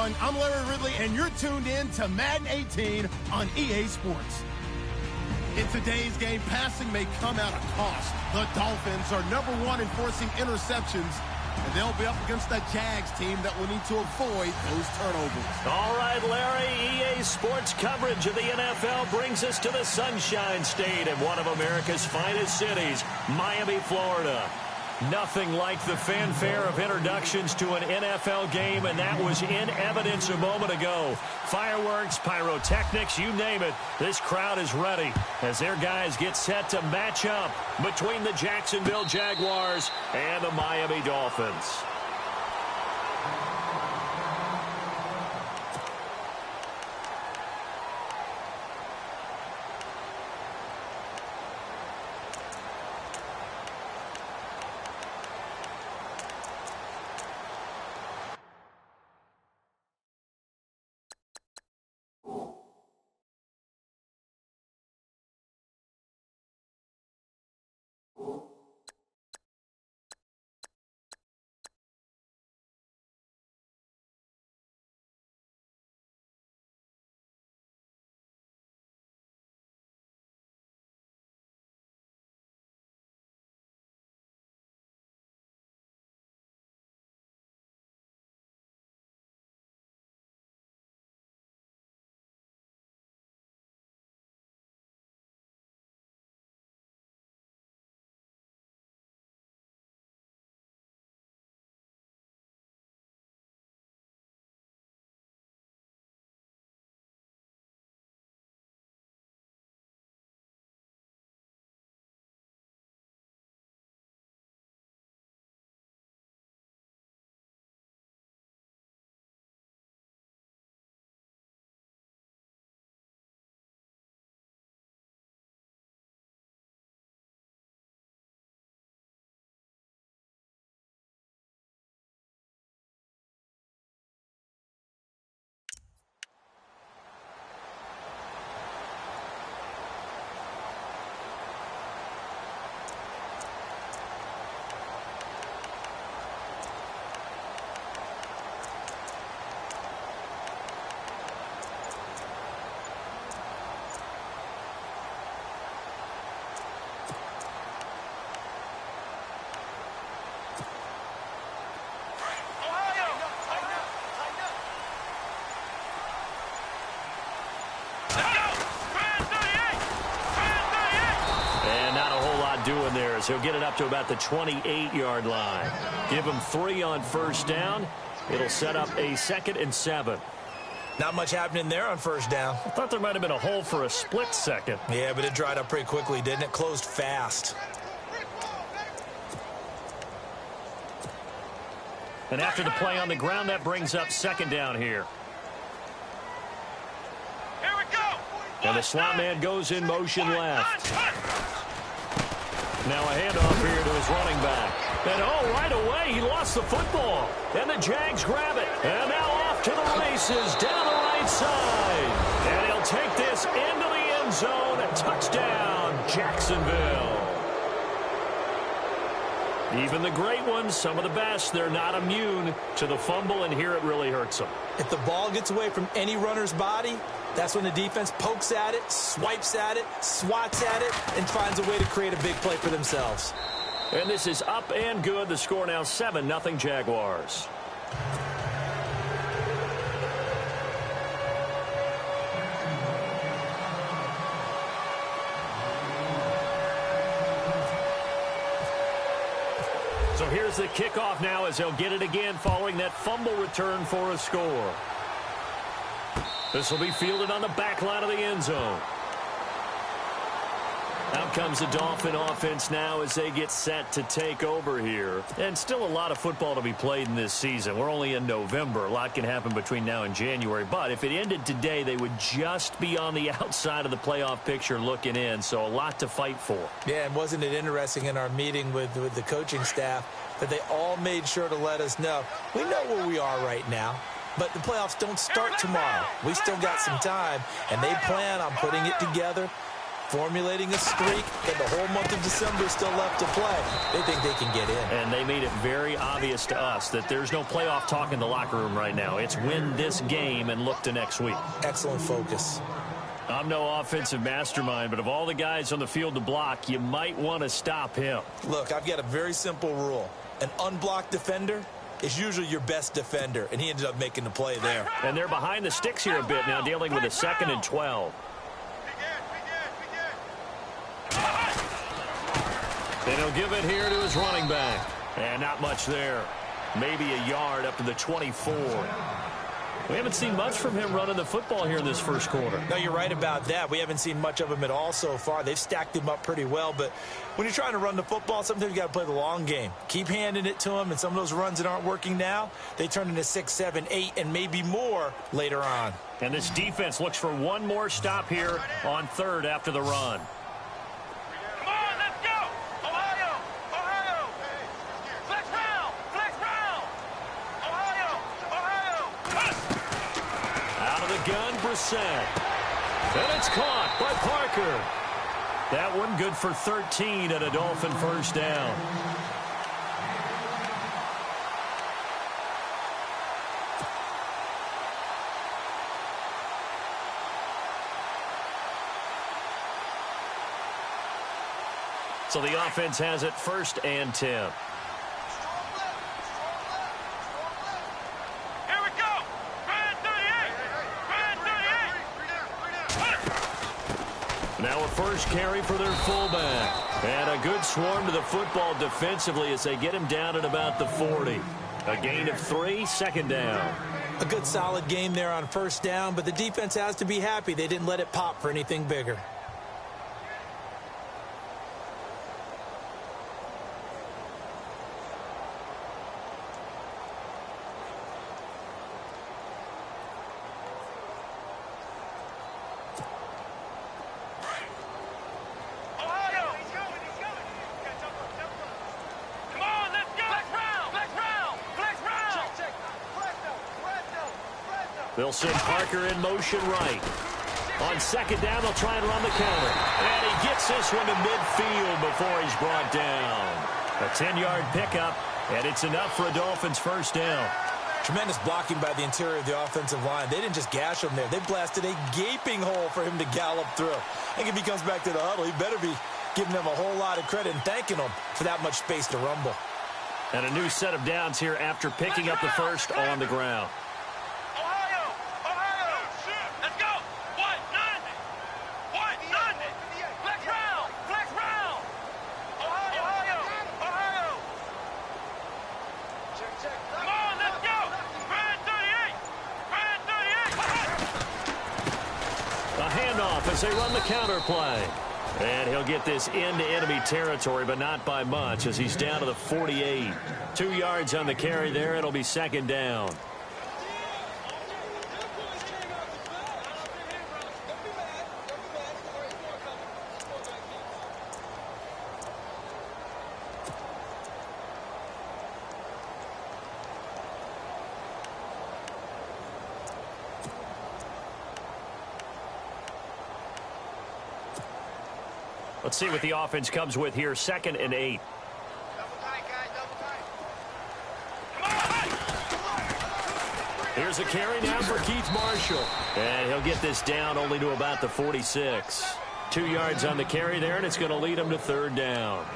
everyone. I'm Larry Ridley, and you're tuned in to Madden 18 on EA Sports. In today's game, passing may come at a cost. The Dolphins are #1 in forcing interceptions, and they'll be up against the Jags team that will need to avoid those turnovers. All right, Larry, EA Sports coverage of the NFL brings us to the Sunshine State in one of America's finest cities, Miami, Florida. Nothing like the fanfare of introductions to an NFL game, and that was in evidence a moment ago. Fireworks, pyrotechnics, you name it. This crowd is ready as their guys get set to match up between the Jacksonville Jaguars and the Miami Dolphins. Doing there is he'll get it up to about the 28-yard line. Give him 3 on first down. It'll set up a 2nd and 7. Not much happening there on first down. I thought there might have been a hole for a split second. Yeah, but it dried up pretty quickly, didn't it? Closed fast. And after the play on the ground, that brings up 2nd down here. Here we go. And the slot man goes in motion left. Now a handoff here to his running back. And right away, he lost the football. And the Jags grab it. And now off to the races down the right side. And he'll take this into the end zone. A touchdown, Jacksonville. Even the great ones, some of the best, they're not immune to the fumble, and here it really hurts them. If the ball gets away from any runner's body, that's when the defense pokes at it, swipes at it, swats at it, and finds a way to create a big play for themselves. And this is up and good. The score now 7-0 Jaguars. So here's the kickoff now as they'll get it again following that fumble return for a score. This will be fielded on the back line of the end zone. Out comes the Dolphin offense now as they get set to take over here. And still a lot of football to be played in this season. We're only in November. A lot can happen between now and January. But if it ended today, they would just be on the outside of the playoff picture looking in. So a lot to fight for. Yeah, and wasn't it interesting in our meeting with the coaching staff that they all made sure to let us know, we know where we are right now. But the playoffs don't start tomorrow. We still got some time, and they plan on putting it together formulating a streak, and the whole month of December is still left to play. They think they can get in. And they made it very obvious to us that there's no playoff talk in the locker room right now. It's win this game and look to next week. Excellent focus. I'm no offensive mastermind, but of all the guys on the field to block, you might want to stop him. Look, I've got a very simple rule. An unblocked defender is usually your best defender, and he ended up making the play there. And they're behind the sticks here a bit now, dealing with a 2nd and 12. And he'll give it here to his running back. And not much there. Maybe a yard up to the 24. We haven't seen much from him running the football here in this first quarter. No, you're right about that. We haven't seen much of him at all so far. They've stacked him up pretty well, but when you're trying to run the football, sometimes you got to play the long game. Keep handing it to him, and some of those runs that aren't working now, they turn into 6, 7, 8, and maybe more later on. And this defense looks for one more stop here on 3rd after the run. And it's caught by Parker. That one good for 13 and a Dolphin first down. So the offense has it 1st and 10. Now a first carry for their fullback. And a good swarm to the football defensively as they get him down at about the 40. A gain of 3, 2nd down. A good solid game there on 1st down, but the defense has to be happy they didn't let it pop for anything bigger. They'll send Parker in motion right. On 2nd down, they'll try and run the counter. And he gets this one to midfield before he's brought down. A 10-yard pickup, and it's enough for a Dolphins first down. Tremendous blocking by the interior of the offensive line. They didn't just gash him there. They blasted a gaping hole for him to gallop through. I think if he comes back to the huddle, he better be giving them a whole lot of credit and thanking them for that much space to rumble. And a new set of downs here after picking up the first on the ground. As they run the counter play. And he'll get this into enemy territory, but not by much as he's down to the 48. 2 yards on the carry there. It'll be 2nd down. Let's see what the offense comes with here. 2nd and 8. Here's a carry now for Keith Marshall. And he'll get this down only to about the 46. 2 yards on the carry there, and it's going to lead him to 3rd down.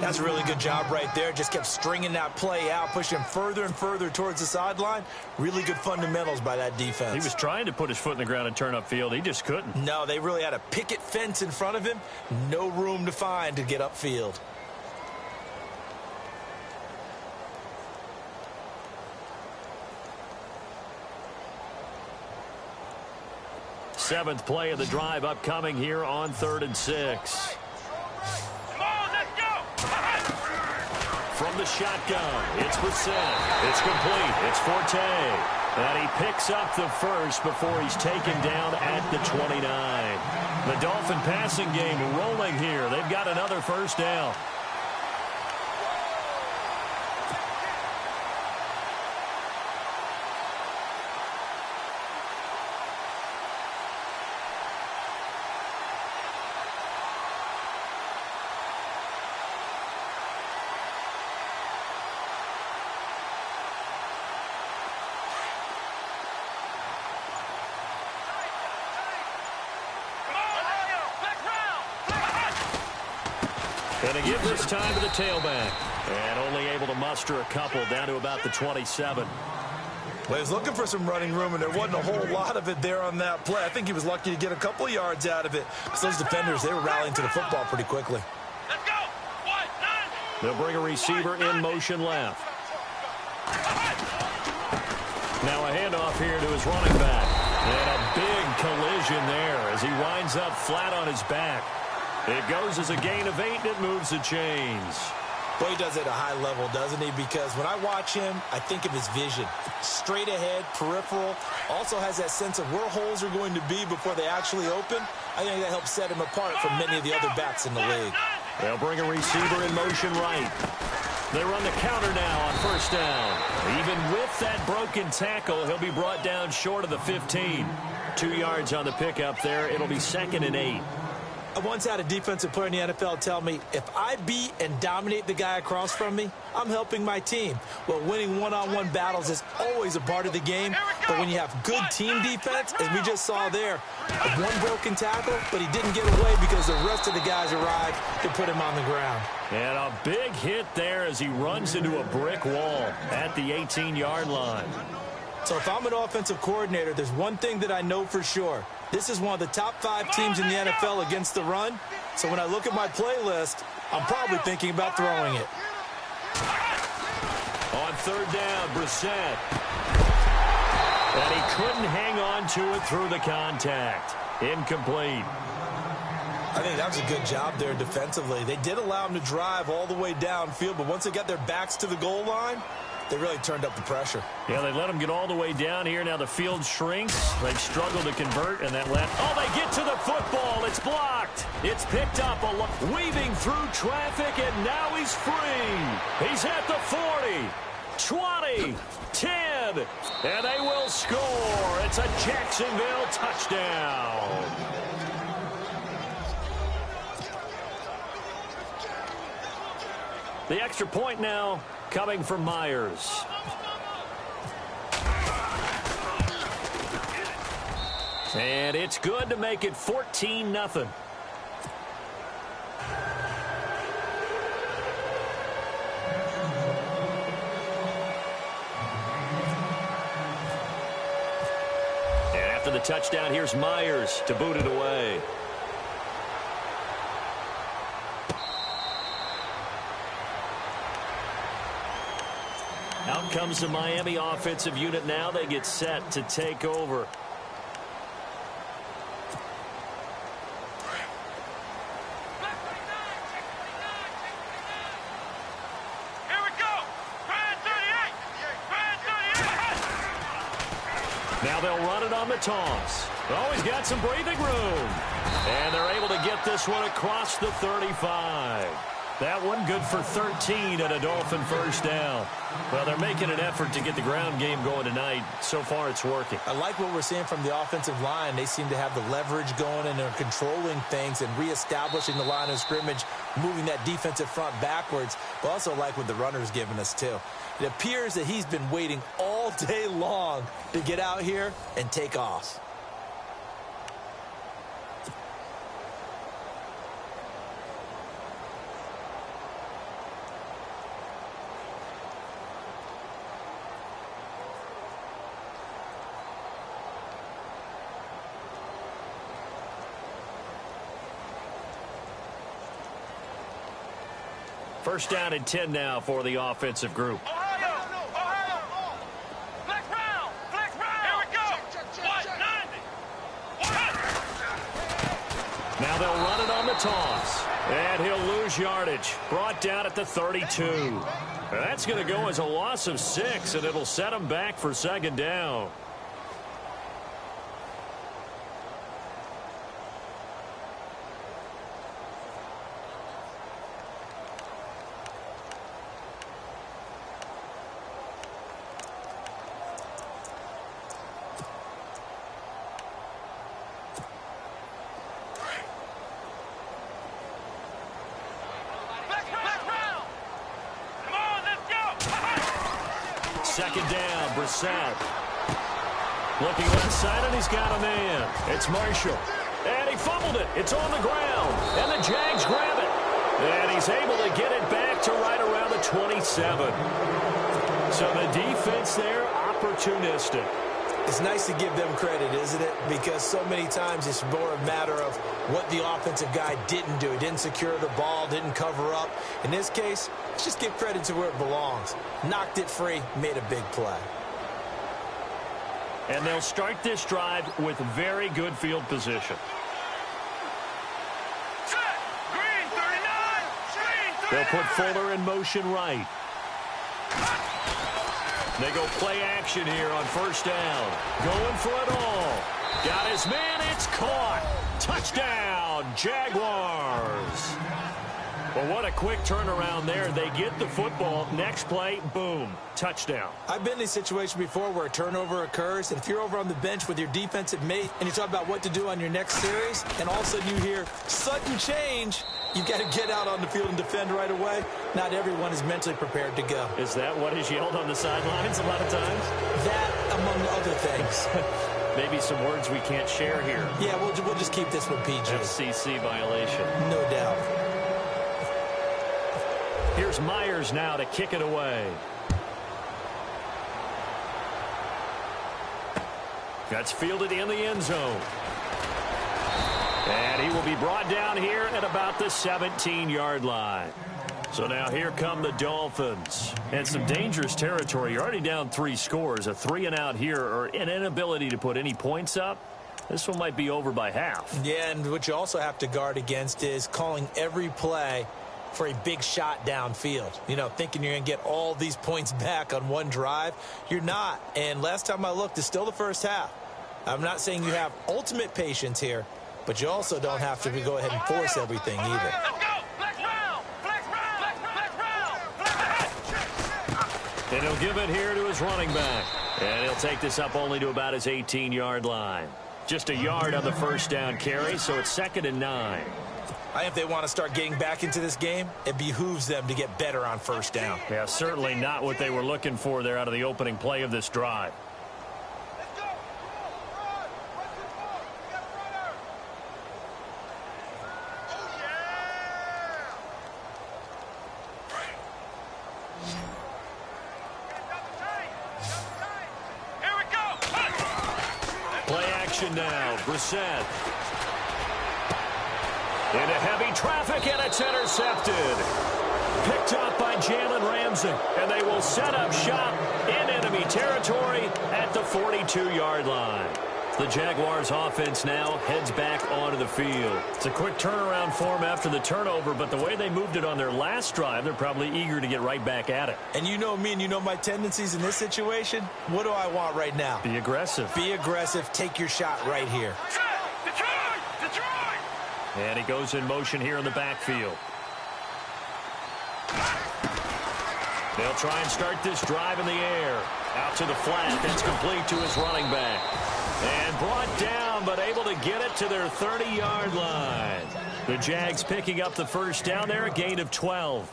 That's a really good job right there. Just kept stringing that play out, pushing him further and further towards the sideline. Really good fundamentals by that defense. He was trying to put his foot in the ground and turn upfield. He just couldn't. No, they really had a picket fence in front of him. No room to find to get upfield. Seventh play of the drive upcoming here on 3rd and 6. From the shotgun, it's Brissett. It's complete. It's Forte. And he picks up the first before he's taken down at the 29. The Dolphin passing game rolling here. They've got another first down. Going to give this time to the tailback. And only able to muster a couple down to about the 27. Well, he was looking for some running room, and there wasn't a whole lot of it there on that play. I think he was lucky to get a couple of yards out of it because those defenders, they were rallying to the football pretty quickly. Let's go. 1-9. They'll bring a receiver in motion left. Now a handoff here to his running back. And a big collision there as he winds up flat on his back. It goes as a gain of 8, and it moves the chains. Well, he does it at a high level, doesn't he? Because when I watch him, I think of his vision. Straight ahead, peripheral. Also has that sense of where holes are going to be before they actually open. I think that helps set him apart from many of the other backs in the league. They'll bring a receiver in motion right. They run the counter now on first down. Even with that broken tackle, he'll be brought down short of the 15. 2 yards on the pickup there. It'll be 2nd and 8. I once had a defensive player in the NFL tell me, if I beat and dominate the guy across from me, I'm helping my team. Well, winning one-on-one battles is always a part of the game, but when you have good team defense, as we just saw there, one broken tackle, but he didn't get away because the rest of the guys arrived to put him on the ground. And a big hit there as he runs into a brick wall at the 18-yard line. So if I'm an offensive coordinator, there's one thing that I know for sure. This is one of the top 5 teams in the NFL against the run. So when I look at my playlist, I'm probably thinking about throwing it. On third down, Brissett. And he couldn't hang on to it through the contact. Incomplete. I think that was a good job there defensively. They did allow him to drive all the way downfield, but once they got their backs to the goal line, they really turned up the pressure. Yeah, they let him get all the way down here. Now the field shrinks. They struggle to convert, and that left. Oh, they get to the football. It's blocked. It's picked up, weaving through traffic, and now he's free. He's at the 40, 20, 10, and they will score. It's a Jacksonville touchdown. The extra point now coming from Myers. And it's good to make it 14-0. And after the touchdown, here's Myers to boot it away. Out comes the Miami offensive unit now. They get set to take over. Here we go. Brand 38. Brand 38. Now they'll run it on the toss. Oh, he's got some breathing room. And they're able to get this one across the 35. That one good for 13 and a Dolphin first down. Well, they're making an effort to get the ground game going tonight. So far, it's working. I like what we're seeing from the offensive line. They seem to have the leverage going, and they're controlling things and reestablishing the line of scrimmage, moving that defensive front backwards. But also like what the runner's giving us, too. It appears that he's been waiting all day long to get out here and take off. First down and 10 now for the offensive group. Ohio. Flex round. Here we go. 190. Now they'll run it on the toss. And he'll lose yardage. Brought down at the 32. That's going to go as a loss of 6, and it'll set him back for second down. Second down, Brissett. Looking left side, and he's got a man. It's Marshall. And he fumbled it. It's on the ground. And the Jags grab it. And he he's able to get it back to right around the 27. So the defense there, opportunistic. It's nice to give them credit, isn't it? Because so many times it's more a matter of what the offensive guy didn't do. He didn't secure the ball, didn't cover up. In this case, let's just give credit to where it belongs. Knocked it free, made a big play. And they'll start this drive with very good field position. They'll put Fuller in motion right. They go play action here on first down. Going for it all. Got his man. It's caught. Touchdown, Jaguars. Well, what a quick turnaround there. They get the football. Next play, boom, touchdown. I've been in a situation before where a turnover occurs, and if you're over on the bench with your defensive mate and you talk about what to do on your next series, and all of a sudden you hear sudden change, you've got to get out on the field and defend right away. Not everyone is mentally prepared to go. Is that what is yelled on the sidelines a lot of times? That, among other things. Maybe some words we can't share here. Yeah, we'll just keep this one PG. FCC violation. No doubt. Here's Myers now to kick it away. That's fielded in the end zone. And he will be brought down here at about the 17-yard line. So now here come the Dolphins. And some dangerous territory. You're already down 3 scores. A 3-and-out here, or an inability to put any points up. This one might be over by half. Yeah, and what you also have to guard against is calling every play for a big shot downfield. You know, thinking you're going to get all these points back on one drive. You're not. And last time I looked, it's still the first half. I'm not saying you have ultimate patience here, but you also don't have to go ahead and force everything either. Let's go! Flex round! Flex round! Flex round! And he'll give it here to his running back. And he'll take this up only to about his 18-yard line. Just a yard on the first down carry, so it's 2nd and 9. I think if they want to start getting back into this game, it behooves them to get better on first down. Yeah, certainly not what they were looking for there out of the opening play of this drive. Let's go! Run! What's the ball? We got a runner! Oh, yeah! Double tight! Here we go! Play action now. Brissett. Into heavy traffic, and it's intercepted. Picked up by Jalen Ramsey, and they will set up shop in enemy territory at the 42-yard line. The Jaguars offense now heads back onto the field. It's a quick turnaround for them after the turnover, but the way they moved it on their last drive, they're probably eager to get right back at it. And you know me and you know my tendencies in this situation. What do I want right now? Be aggressive. Be aggressive. Take your shot right here. Detroit! Detroit! And he goes in motion here in the backfield. They'll try and start this drive in the air. Out to the flat. That's complete to his running back. And brought down, but able to get it to their 30-yard line. The Jags picking up the first down there, a gain of 12.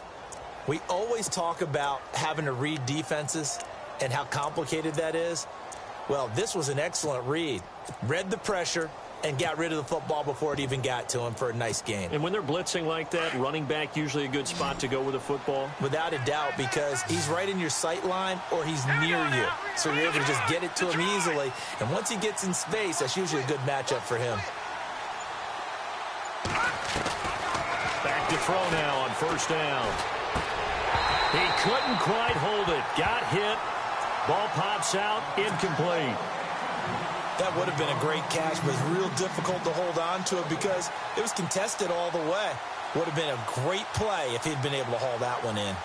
We always talk about having to read defenses and how complicated that is. Well, this was an excellent read. Read the pressure and got rid of the football before it even got to him for a nice gain. And when they're blitzing like that, running back usually a good spot to go with a football? Without a doubt, because he's right in your sight line or he's near you. So you're able to just get it to him easily. And once he gets in space, that's usually a good matchup for him. Back to throw now on first down. He couldn't quite hold it. Got hit. Ball pops out. Incomplete. That would have been a great catch, but it's real difficult to hold on to it because it was contested all the way. Would have been a great play if he'd been able to haul that one in.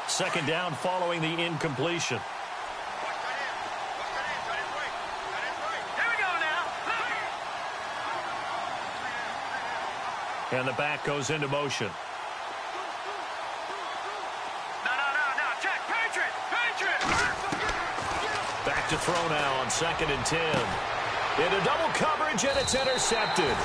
Second down following the incompletion. Here we go now. And the back goes into motion. Back to throw now on 2nd and 10. Into double coverage, and it's intercepted.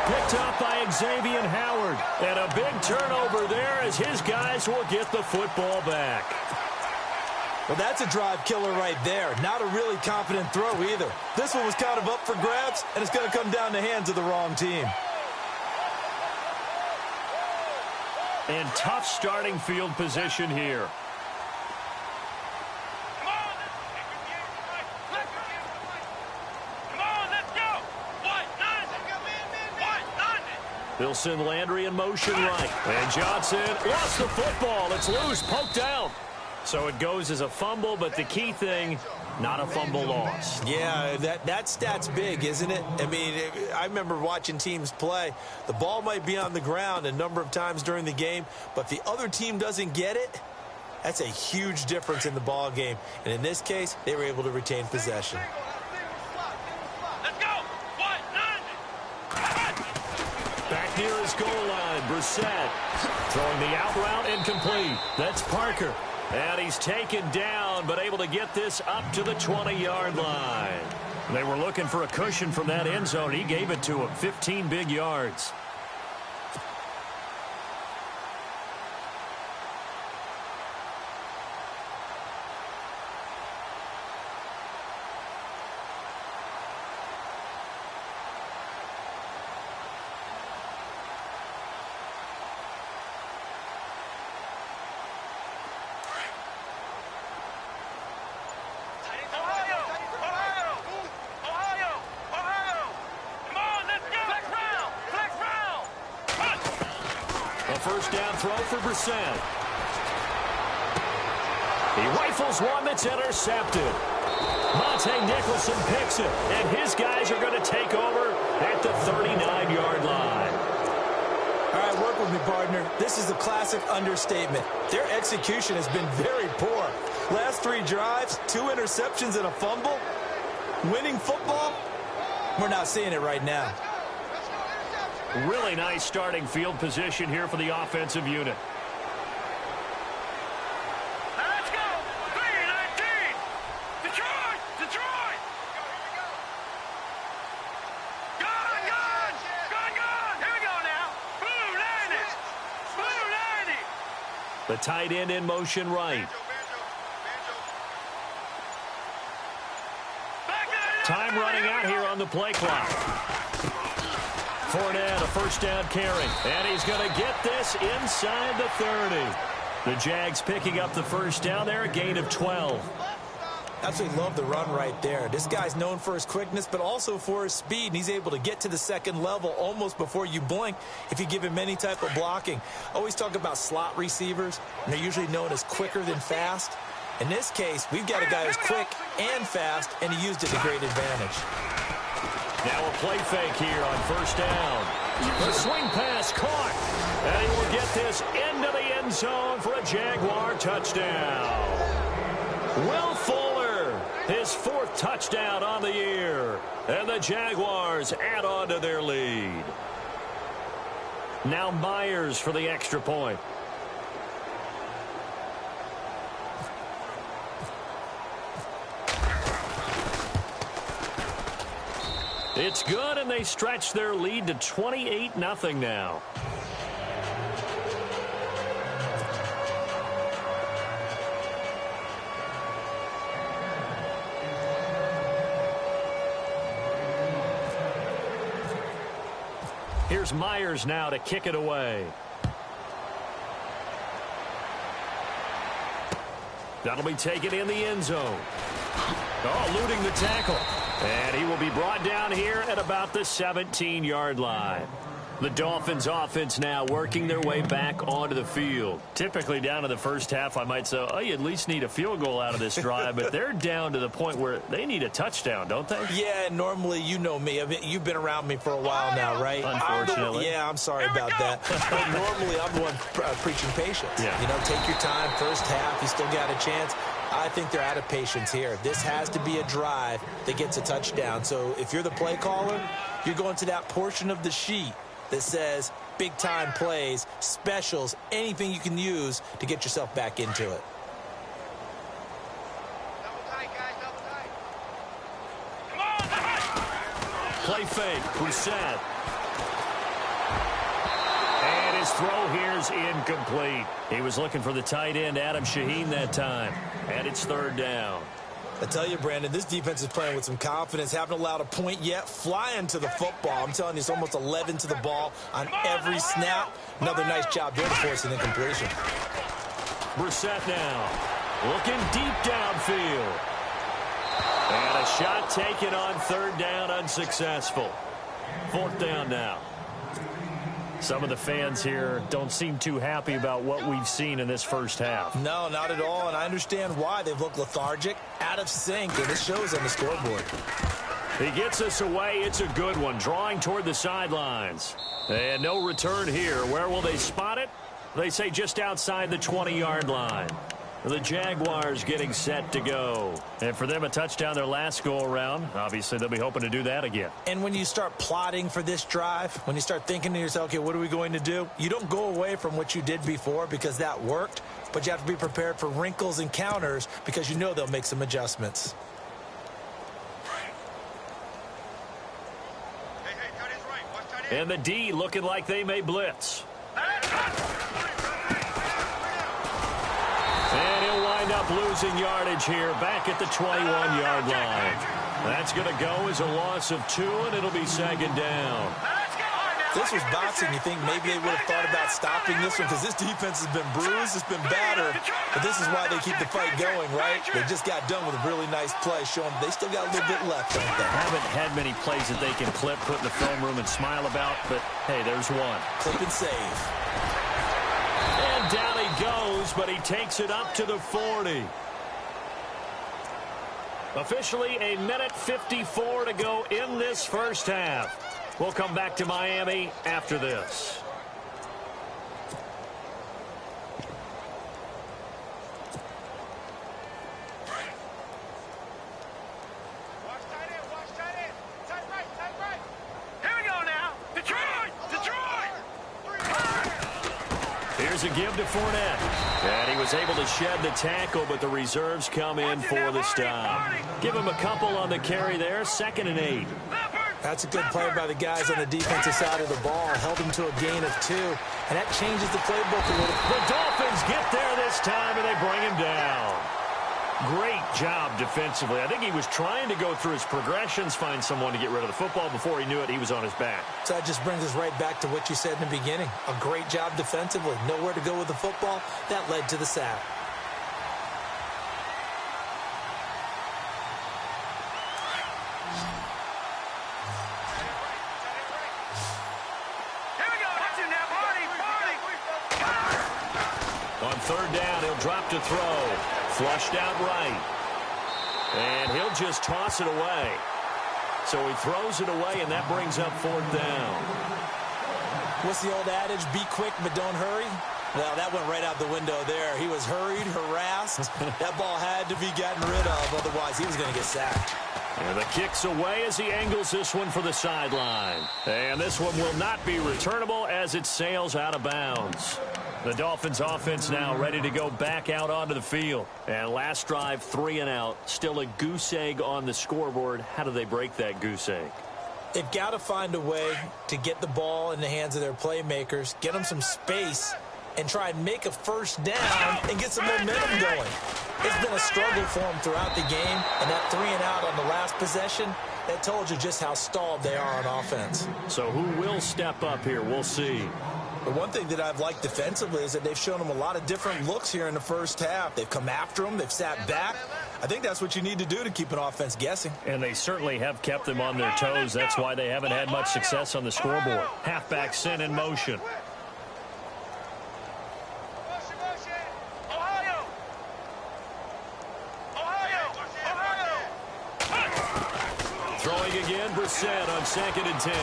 Picked up by Xavier Howard. And a big turnover there as his guys will get the football back. Well, that's a drive killer right there. Not a really confident throw either. This one was kind of up for grabs, and it's going to come down the hands of the wrong team. And tough starting field position here. They'll send Landry in motion right. And Johnson lost the football. It's loose, poked out. So it goes as a fumble, but the key thing, not a fumble loss. Yeah, that stat's big, isn't it? I mean, I remember watching teams play. The ball might be on the ground a number of times during the game, but if the other team doesn't get it, that's a huge difference in the ball game. And in this case, they were able to retain possession. Back near his goal line, Brissett throwing the out route incomplete. That's Parker. And he's taken down, but able to get this up to the 20-yard line. They were looking for a cushion from that end zone. He gave it to him, 15 big yards. First down throw for Brissett. He rifles one that's intercepted. Monte Nicholson picks it, and his guys are going to take over at the 39-yard line. All right, work with me, partner. This is a classic understatement. Their execution has been very poor. Last 3 drives, 2 interceptions and a fumble. Winning football? We're not seeing it right now. Really nice starting field position here for the offensive unit. Let's go! 3-19! Detroit! Detroit! Gone! Gone! Gone! Gone! Here we go now! Blue 90! Blue 90! The tight end in motion right. Time running out here on the play clock. Fournette, a first down carry. And he's going to get this inside the 30. The Jags picking up the first down there, a gain of 12. Absolutely love the run right there. This guy's known for his quickness, but also for his speed. And he's able to get to the second level almost before you blink if you give him any type of blocking. Always talk about slot receivers, and they're usually known as quicker than fast. In this case, we've got a guy who's quick and fast, and he used it to great advantage. Now a play fake here on first down. The swing pass caught. And he will get this into the end zone for a Jaguar touchdown. Will Fuller, his 4th touchdown on the year. And the Jaguars add on to their lead. Now Myers for the extra point. It's good, and they stretch their lead to 28-0 now. Here's Myers now to kick it away. That'll be taken in the end zone. Oh, eluding the tackle. And he will be brought down here at about the 17-yard line. The Dolphins offense now working their way back onto the field. Typically down to the first half, I might say, oh, you at least need a field goal out of this drive. But they're down to the point where they need a touchdown, don't they? Yeah, normally, you know me. You've been around me for a while now, right? Unfortunately. I'm sorry about that. But normally, I'm the one preaching patience. Yeah. You know, take your time. First half, you still got a chance. I think they're out of patience here. This has to be a drive that gets a touchdown. So if you're the play caller, you're going to that portion of the sheet that says big-time plays, specials, anything you can use to get yourself back into it. Double tight, guys, double tight. Come on, Play fake, Brissett. And his his throw here's incomplete. He was looking for the tight end, Adam Shaheen, that time. And it's third down. I tell you, Brandon, this defense is playing with some confidence. Haven't allowed a point yet. Flying to the football. I'm telling you, it's almost 11 to the ball on every snap. Another nice job there to force an incompletion. Brissett now looking deep downfield. And a shot taken on third down, unsuccessful. Fourth down now. Some of the fans here don't seem too happy about what we've seen in this first half. No, not at all, and I understand why. They've looked lethargic, out of sync, and it shows on the scoreboard. He gets us away. It's a good one, drawing toward the sidelines. And no return here. Where will they spot it? They say just outside the 20-yard line. The Jaguars getting set to go. And for them, a touchdown their last go-around. Obviously, they'll be hoping to do that again. And when you start plotting for this drive, when you start thinking to yourself, okay, what are we going to do? You don't go away from what you did before because that worked, but you have to be prepared for wrinkles and counters because you know they'll make some adjustments. And the D looking like they may blitz. And he'll wind up losing yardage here back at the 21-yard line. That's going to go as a loss of 2, and it'll be second down. If this was boxing, you think maybe they would have thought about stopping this one because this defense has been bruised, it's been battered, but this is why they keep the fight going, right? They just got done with a really nice play, showing they still got a little bit left, don't they? Haven't had many plays that they can clip, put in the film room, and smile about, but hey, there's one. Clip and save. And down he goes, but he takes it up to the 40. Officially a minute 54 to go in this first half. We'll come back to Miami after this. Watch tight end. Tight right. Here we go now. Detroit. Here's a give to Fournette. And he was able to shed the tackle, but the reserves come in for the stop. Give him a couple on the carry there. 2nd and 8. That's a good play by the guys on the defensive side of the ball. Held him to a gain of 2, and that changes the playbook a little. The Dolphins get there this time, and they bring him down. Great job defensively. I think he was trying to go through his progressions, find someone to get rid of the football. Before he knew it, he was on his back. So that just brings us right back to what you said in the beginning. A great job defensively. Nowhere to go with the football. That led to the sack. On third down, he'll drop to throw. Flushed out right. And he'll just toss it away. So he throws it away, and that brings up 4th down. What's the old adage? Be quick, but don't hurry. Well, that went right out the window there. He was hurried, harassed. That ball had to be gotten rid of. Otherwise, he was going to get sacked. And the kick's away as he angles this one for the sideline. And this one will not be returnable as it sails out of bounds. The Dolphins offense now ready to go back out onto the field. And last drive, 3 and out. Still a goose egg on the scoreboard. How do they break that goose egg? They've got to find a way to get the ball in the hands of their playmakers, get them some space, and try and make a first down and get some momentum going. It's been a struggle for them throughout the game, and that 3 and out on the last possession, that told you just how stalled they are on offense. So who will step up here? We'll see. The one thing that I've liked defensively is that they've shown them a lot of different looks here in the first half. They've come after them. They've sat back. I think that's what you need to do to keep an offense guessing. And they certainly have kept them on their toes. That's why they haven't had much success on the scoreboard. Halfback sent in motion. Throwing again, Brissett on 2nd and 10.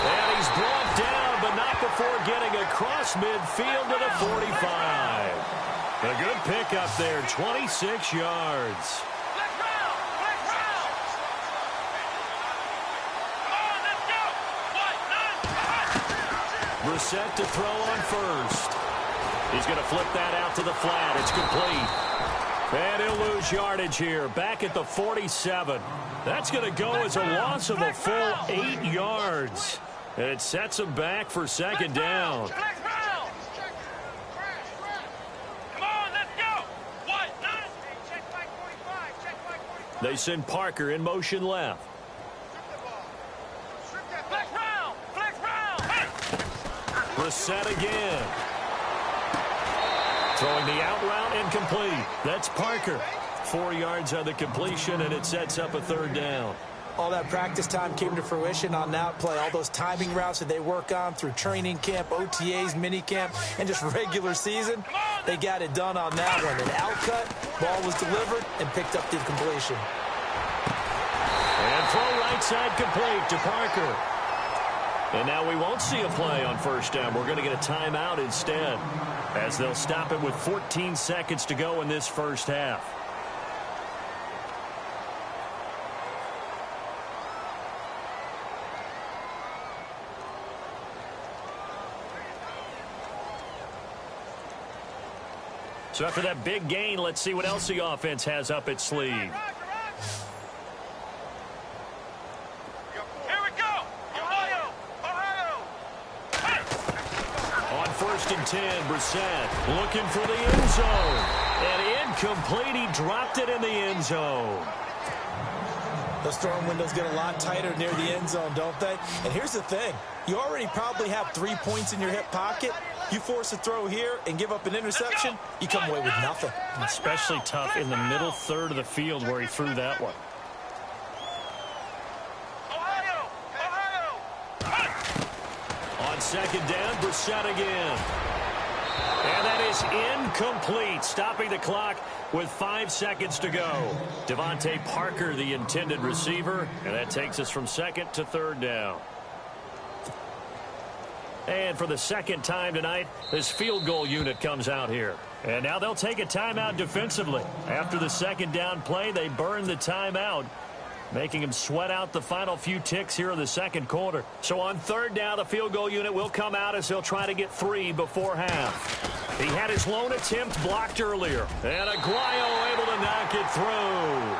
And he's brought down, but not before getting across midfield to the 45. A good pickup there, 26 yards. Brissett to throw on first. He's going to flip that out to the flat. It's complete. And he'll lose yardage here, back at the 47. That's going to go as a loss of a full 8 yards. And it sets them back for second down. Come on, let's go. What? Check flag 45. Check flag 45. They send Parker in motion left. Flex round. Flex round. Reset again. Throwing the out route incomplete. That's Parker. 4 yards on the completion, and it sets up a third down. All that practice time came to fruition on that play. All those timing routes that they work on through training camp, OTAs, minicamp, and just regular season, they got it done on that one. An out cut, ball was delivered, and picked up the completion. And throw right side complete to Parker. And now we won't see a play on first down. We're going to get a timeout instead, as they'll stop it with 14 seconds to go in this first half. So after that big gain, let's see what else the offense has up its sleeve. Here we go. Ohio. On 1st and 10, Brissett looking for the end zone. And incomplete. He dropped it in the end zone. Those throwing windows get a lot tighter near the end zone, don't they? And here's the thing. You already probably have 3 points in your hip pocket. You force a throw here and give up an interception, you come away with nothing. Especially tough in the middle third of the field where he threw that one. On second down, Brissett again. And that is incomplete, stopping the clock with 5 seconds to go. Devontae Parker, the intended receiver, and that takes us from second to third down. And for the second time tonight, this field goal unit comes out here. And now they'll take a timeout defensively. After the second down play, they burn the timeout, making him sweat out the final few ticks here in the second quarter. So on third down, the field goal unit will come out as he'll try to get 3 before half. He had his lone attempt blocked earlier. And Aguayo able to knock it through.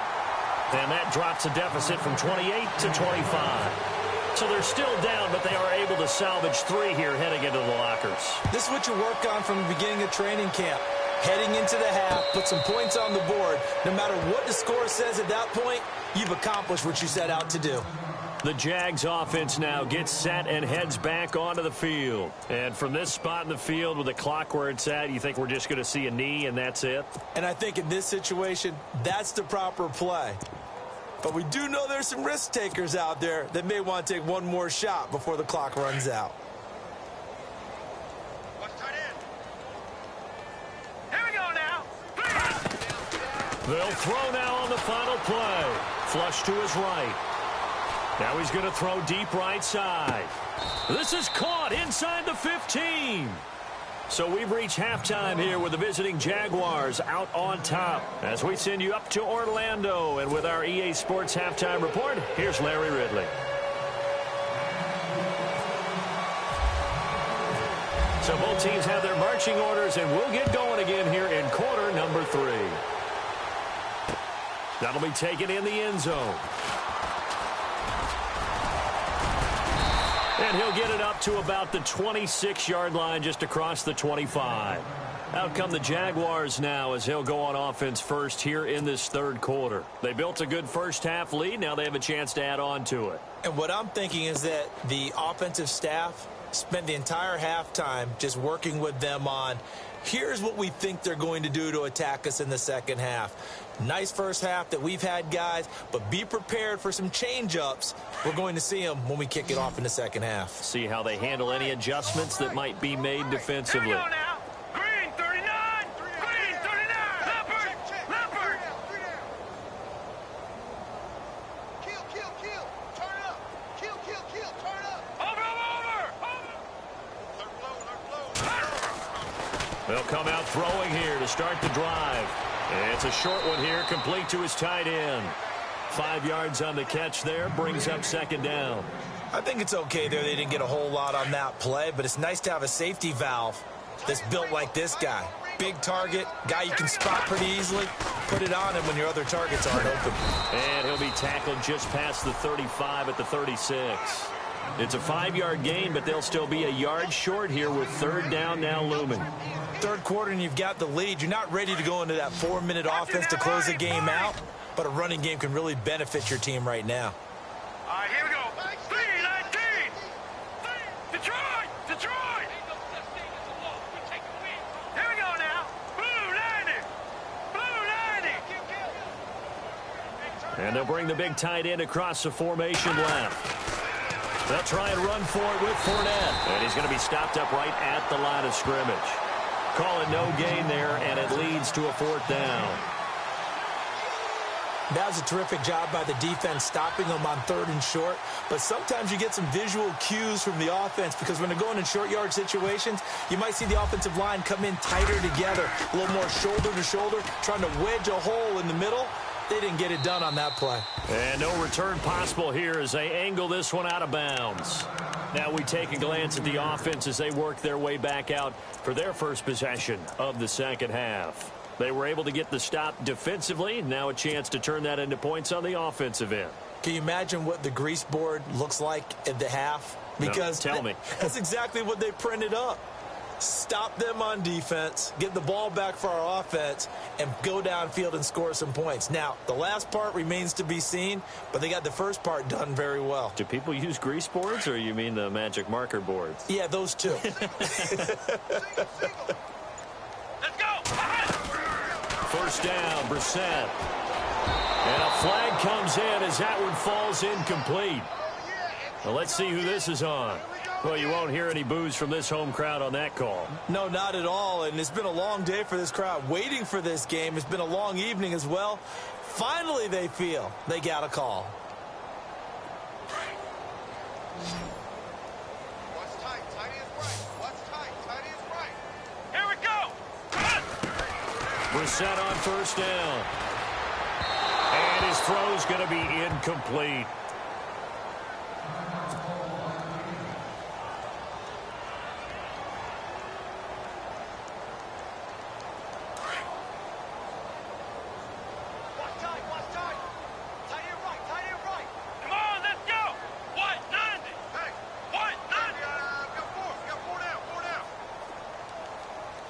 And that drops the deficit from 28 to 25. So they're still down, but they are able to salvage 3 here heading into the lockers. This is what you work on from the beginning of training camp. Heading into the half, put some points on the board. No matter what the score says at that point, you've accomplished what you set out to do. The Jags offense now gets set and heads back onto the field. And from this spot in the field with the clock where it's at, you think we're just going to see a knee and that's it? And I think in this situation, that's the proper play. But we do know there's some risk takers out there that may want to take one more shot before the clock runs out. Here we go now. They'll throw now on the final play. Flush to his right. Now he's going to throw deep right side. This is caught inside the 15. So we've reached halftime here with the visiting Jaguars out on top. As we send you up to Orlando, and with our EA Sports halftime report, here's Larry Ridley. So both teams have their marching orders, and we'll get going again here in quarter number 3. That'll be taken in the end zone. And he'll get it up to about the 26-yard line, just across the 25. Out come the Jaguars now as he'll go on offense first here in this third quarter. They built a good first-half lead. Now they have a chance to add on to it. And what I'm thinking is that the offensive staff spent the entire halftime just working with them on, here's what we think they're going to do to attack us in the second half. Nice first half that we've had, guys, but be prepared for some change-ups. We're going to see them when we kick it off in the second half. See how they handle any adjustments that might be made defensively. Here we go now. Green 39. Green 39. Leopard. Leopard. Kill. Turn it up. Kill. Turn it up. Over. They'll come out throwing here to start the drive. And it's a short one here, complete to his tight end. 5 yards on the catch there, brings up second down. I think it's okay there. They didn't get a whole lot on that play, but it's nice to have a safety valve that's built like this guy. Big target, guy you can spot pretty easily. Put it on him when your other targets aren't open. And he'll be tackled just past the 35 at the 36. It's a 5-yard gain, but they'll still be a yard short here with third down now looming. Third quarter and you've got the lead. You're not ready to go into that 4-minute offense to close the game out, but a running game can really benefit your team right now. All right, here we go. 3-19. Detroit! Detroit! Here we go now. Blue 90. Blue 90. And they'll bring the big tight end across the formation left. They'll try and run for it with Fournette. And he's going to be stopped up right at the line of scrimmage. Call it no gain there, and it leads to a 4th down. That was a terrific job by the defense stopping them on 3rd and short. But sometimes you get some visual cues from the offense because when they're going in short yard situations, you might see the offensive line come in tighter together, a little more shoulder to shoulder, trying to wedge a hole in the middle. They didn't get it done on that play. And no return possible here as they angle this one out of bounds. Now we take a glance at the offense as they work their way back out for their first possession of the second half. They were able to get the stop defensively. Now a chance to turn that into points on the offensive end. Can you imagine what the grease board looks like at the half? Because no, tell me. That's exactly what they printed up. Stop them on defense, get the ball back for our offense, and go downfield and score some points. Now, the last part remains to be seen, but they got the first part done very well. Do people use grease boards, or you mean the magic marker boards? Yeah, those two. Let's go. First down, Brissett. And a flag comes in as that one falls incomplete. Well, let's see who this is on. Well, you won't hear any boos from this home crowd on that call. No, not at all. And it's been a long day for this crowd waiting for this game. It's been a long evening as well. Finally, they feel they got a call. What's tight? Tight is right. What's tight? Tight is right. Here we go. Brissett on first down. And his throw's going to be incomplete.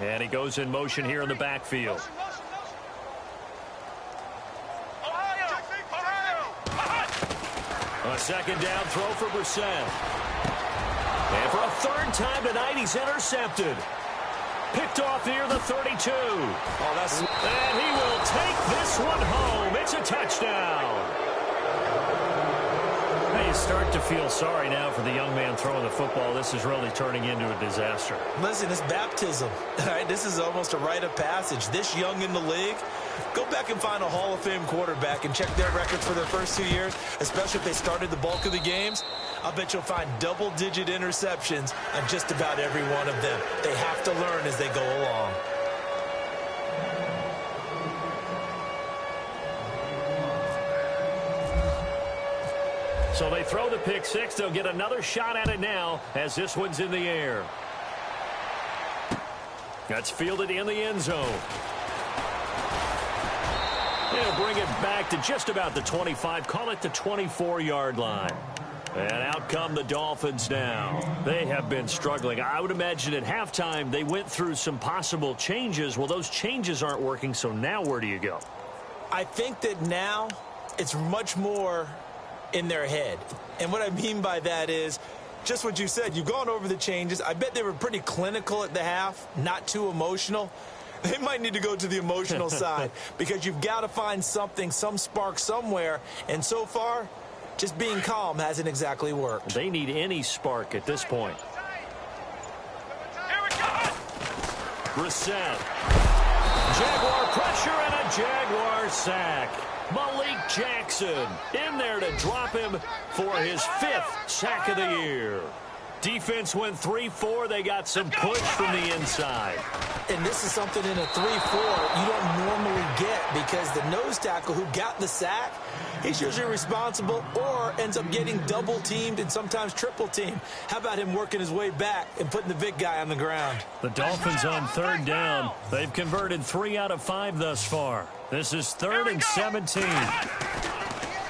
And he goes in motion here in the backfield. A second down throw for Brissett. And for a 3rd time tonight, he's intercepted. Picked off near the 32. And he will take this one home. It's a touchdown. You start to feel sorry now for the young man throwing the football. This is really turning into a disaster. Listen, it's baptism. All right, this is almost a rite of passage. This young in the league, go back and find a Hall of Fame quarterback and check their records for their first 2 years, especially if they started the bulk of the games. I'll bet you'll find double-digit interceptions on just about every one of them. They have to learn as they go along. So they throw the pick six. They'll get another shot at it now as this one's in the air. That's fielded in the end zone. They'll bring it back to just about the 25. Call it the 24-yard line. And out come the Dolphins now. They have been struggling. I would imagine at halftime they went through some possible changes. Well, those changes aren't working, so now where do you go? I think that now it's much more in their head. And what I mean by that is just what you said. You've gone over the changes. I bet they were pretty clinical at the half, not too emotional. They might need to go to the emotional side because you've got to find something, some spark somewhere. And so far, just being calm hasn't exactly worked. They need any spark at this point. Here we go. Brissett. Jaguar pressure and a Jaguar sack. Malik Jackson in there to drop him for his 5th sack of the year. Defense went 3-4. They got some push from the inside. And this is something in a 3-4 you don't normally get because the nose tackle who got the sack, he's usually responsible or ends up getting double-teamed and sometimes triple-teamed. How about him working his way back and putting the big guy on the ground? The Dolphins on 3rd down. They've converted 3 out of 5 thus far. This is 3rd and 17.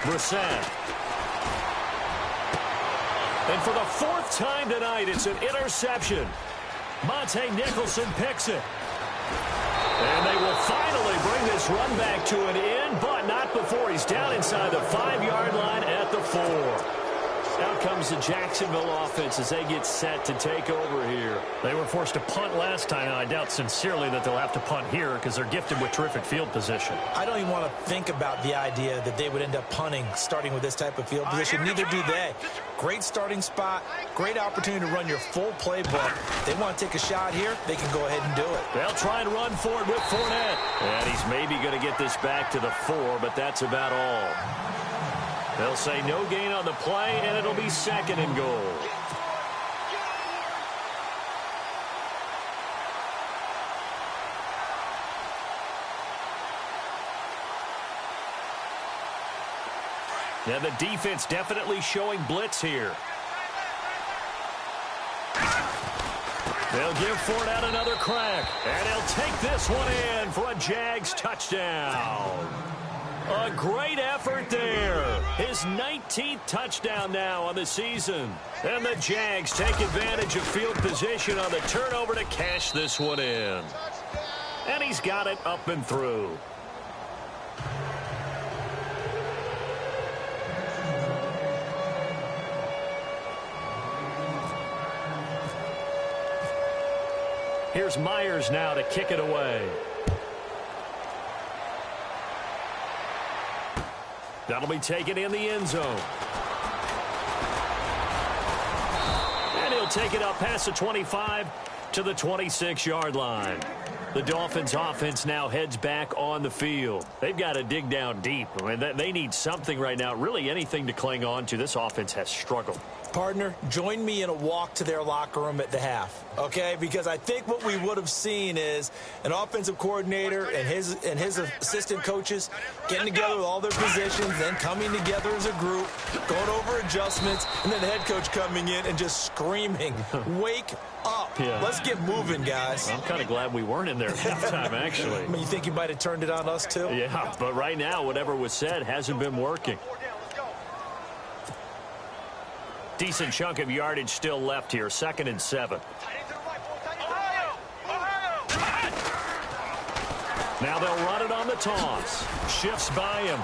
Brissett. And for the fourth time tonight, it's an interception. Monte Nicholson picks it. And they will finally bring this run back to an end, but not before he's down inside the 5-yard line at the 4. Out comes the Jacksonville offense as they get set to take over here. They were forced to punt last time, and I doubt sincerely that they'll have to punt here because they're gifted with terrific field position. I don't even want to think about the idea that they would end up punting starting with this type of field position. Neither do they. Great starting spot, great opportunity to run your full playbook. They want to take a shot here, they can go ahead and do it. They'll try and run for it with Fournette. And he's maybe going to get this back to the 4, but that's about all. They'll say no gain on the play, and it'll be 2nd and goal. Yeah, the defense definitely showing blitz here. They'll give Fournette another crack, and he'll take this one in for a Jags touchdown. A great effort there. His 19th touchdown now on the season. And the Jags take advantage of field position on the turnover to cash this one in. And he's got it up and through. Here's Myers now to kick it away. That'll be taken in the end zone. And he'll take it up past the 25 to the 26-yard line. The Dolphins offense now heads back on the field. They've got to dig down deep. I mean, they need something right now, really anything to cling on to. This offense has struggled. Partner, join me in a walk to their locker room at the half, okay? Because I think what we would have seen is an offensive coordinator and his assistant coaches getting together with all their positions, then coming together as a group, going over adjustments, and then the head coach coming in and just screaming, wake up. Yeah. Let's get moving, guys. I'm kind of glad we weren't in there at halftime, actually. I mean, you think you might have turned it on us, too? Yeah, but right now, whatever was said hasn't been working. Decent chunk of yardage still left here. 2nd and 7. Now they'll run it on the toss. Shifts by him.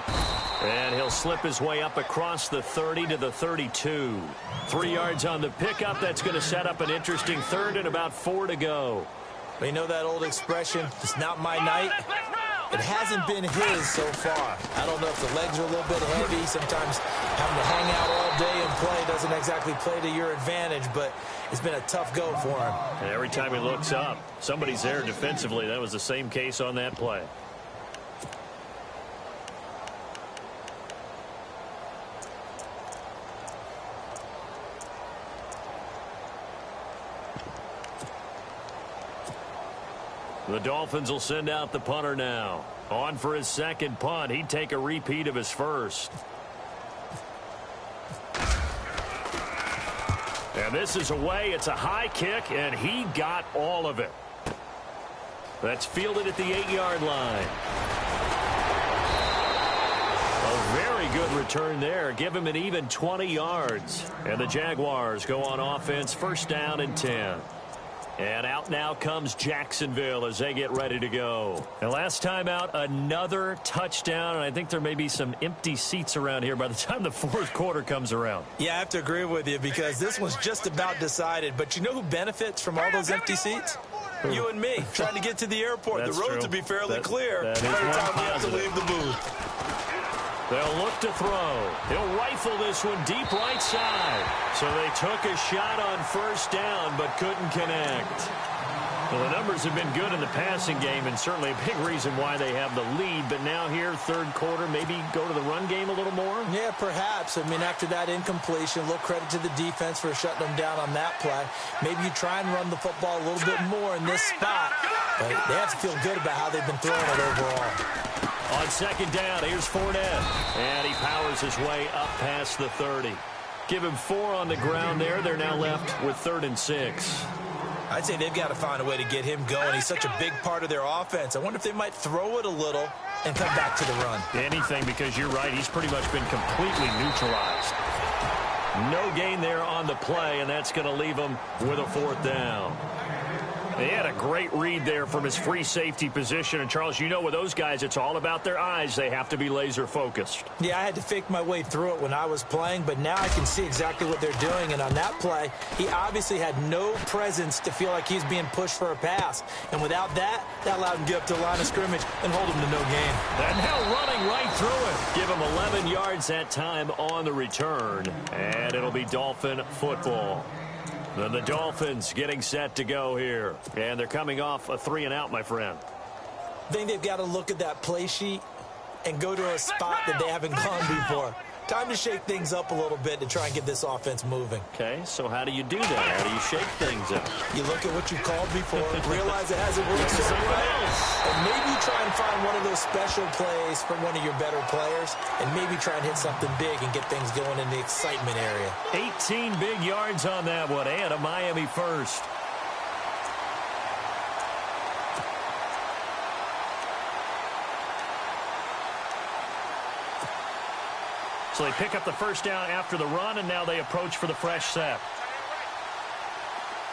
And he'll slip his way up across the 30 to the 32. 3 yards on the pickup. That's going to set up an interesting 3rd and about 4 to go. You know that old expression, it's not my night? It hasn't been his so far. I don't know if the legs are a little bit heavy. Sometimes having to hang out all day and play doesn't exactly play to your advantage, but it's been a tough go for him. And every time he looks up, somebody's there defensively. That was the same case on that play. The Dolphins will send out the punter now. On for his 2nd punt. He'd take a repeat of his first. And this is away. It's a high kick, and he got all of it. That's fielded at the 8-yard line. A very good return there. Give him an even 20 yards. And the Jaguars go on offense, 1st down and 10. And out now comes Jacksonville as they get ready to go. And last time out, another touchdown. And I think there may be some empty seats around here by the time the 4th quarter comes around. Yeah, I have to agree with you because this one's just about decided. But you know who benefits from all those empty seats? You and me, trying to get to the airport. That's the roads true. will be fairly clear by the one time we have to positive. leave the booth. They'll look to throw. He'll rifle this one deep right side. So they took a shot on 1st down but couldn't connect. Well, the numbers have been good in the passing game and certainly a big reason why they have the lead. But now here, 3rd quarter, maybe go to the run game a little more? Yeah, perhaps. I mean, after that incompletion, a little credit to the defense for shutting them down on that play. Maybe you try and run the football a little bit more in this spot. But they have to feel good about how they've been throwing it overall. On 2nd down, here's Fournette. And he powers his way up past the 30. Give him 4 on the ground there. They're now left with 3rd and 6. I'd say they've got to find a way to get him going. He's such a big part of their offense. I wonder if they might throw it a little and come back to the run. Anything, because you're right. He's pretty much been completely neutralized. No gain there on the play, and that's going to leave him with a 4th down. He had a great read there from his free safety position. And, Charles, you know with those guys, it's all about their eyes. They have to be laser-focused. Yeah, I had to fake my way through it when I was playing, but now I can see exactly what they're doing. And on that play, he obviously had no presence to feel like he's being pushed for a pass. And without that, that allowed him to get up to the line of scrimmage and hold him to no gain. And now running right through it. Give him 11 yards that time on the return. And it'll be Dolphin football. Then the Dolphins getting set to go here. And they're coming off a 3-and-out, my friend. I think they've got to look at that play sheet and go to a spot that they haven't gone before. Time to shake things up a little bit to try and get this offense moving. Okay, so how do you do that? How do you shake things up? You look at what you called before, realize it hasn't worked so well, and maybe try and find one of those special plays from one of your better players, and maybe try and hit something big and get things going in the excitement area. 18 big yards on that one, and a Miami first. So they pick up the first down after the run, and now they approach for the fresh set.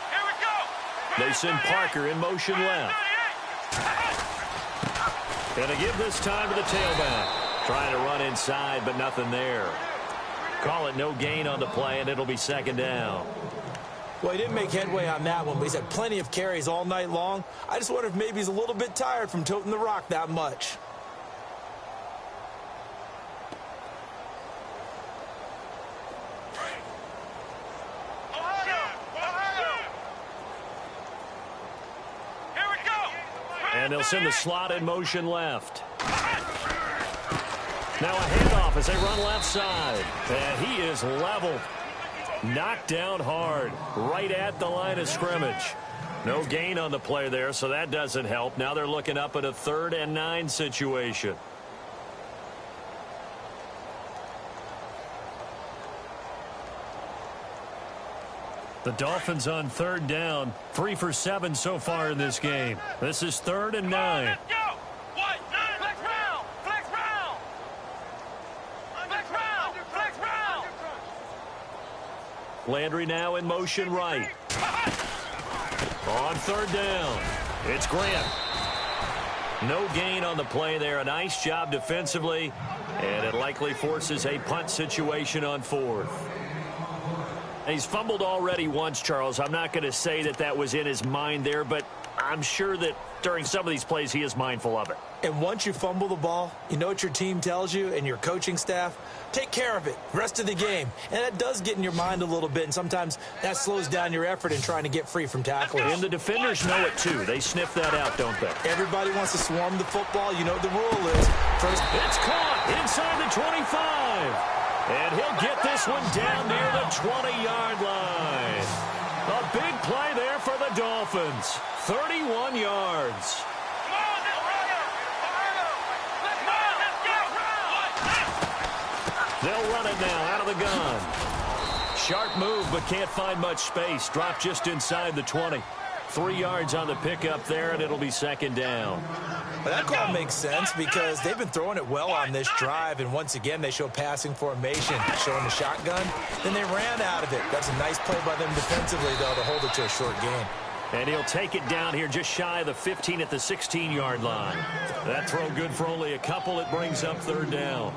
Here we go. They send Parker in motion left. And they give this time to the tailback. Trying to run inside, but nothing there. Call it no gain on the play, and it'll be 2nd down. Well, he didn't make headway on that one, but he's had plenty of carries all night long. I just wonder if maybe he's a little bit tired from toting the rock that much. And they'll send the slot in motion left. Now a handoff as they run left side. And he is leveled. Knocked down hard. Right at the line of scrimmage. No gain on the play there, so that doesn't help. Now they're looking up at a 3rd and 9 situation. The Dolphins on 3rd down. 3 for 7 so far in this game. This is 3rd and 9. Let's go. What? Flex round. Flex round. Flex round. Flex round. Landry now in motion right. On 3rd down, it's Grant. No gain on the play there. A nice job defensively, and it likely forces a punt situation on 4th. He's fumbled already once, Charles. I'm not going to say that that was in his mind there, but I'm sure that during some of these plays he is mindful of it. And once you fumble the ball, you know what your team tells you and your coaching staff? Take care of it. Rest of the game. And that does get in your mind a little bit, and sometimes that slows down your effort in trying to get free from tacklers. And the defenders know it, too. They sniff that out, don't they? Everybody wants to swarm the football. You know what the rule is. First, it's caught inside the 25. And he'll get this one down near the 20-yard line. A big play there for the Dolphins. 31 yards. They'll run it now out of the gun. Sharp move, but can't find much space. Dropped just inside the 20. 3 yards on the pickup there, and it'll be 2nd down. Well, that call makes sense because they've been throwing it well on this drive, and once again they show passing formation, showing the shotgun. Then they ran out of it. That's a nice play by them defensively, though, to hold it to a short gain. And he'll take it down here just shy of the 15 at the 16-yard line. That throw good for only a couple. It brings up 3rd down.